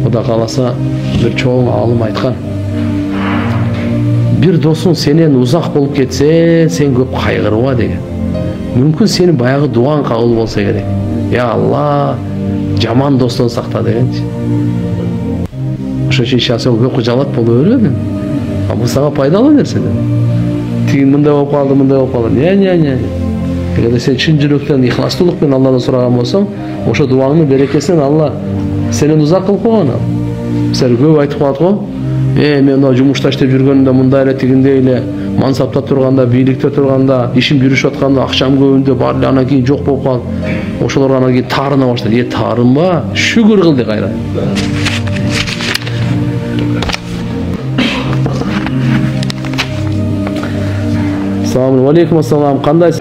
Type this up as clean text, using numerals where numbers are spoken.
Кудай кааласа бир чоң алым айткан. Бир досуң сенен узак болуп кетсе, сен көп кайгырба деген. Мүмкүн сенин баягы дуаң кабыл болсо керек. Я Алла, жаман достон сакта дегенчи. Ошо иши сен көп кыжалат боло бербедиң. А бул сага пайдалуу нерсе да. Тиги мындай болуп калды, мындай болуп калды. Не. Эгерде сен чын жүрөктөн ихластуулук менен Алладан сураган болсоң, ошо дуаңдын берекесин Алла сенен узак кылып койгон. Сен көп айтып калат го. Мен мына жумушта иштеп жүргөндө мындай эле тигиндей эле мансапта турганда, бийликте турганда, ишим жүрүшүп атканда акчам көбүндө бар эле анан кийин жок болуп калып, ошолор анан кийин таарына баштады. Таарынба, шүгүр кыл ди кайра. Assalamu alaikum, assalam. Кандай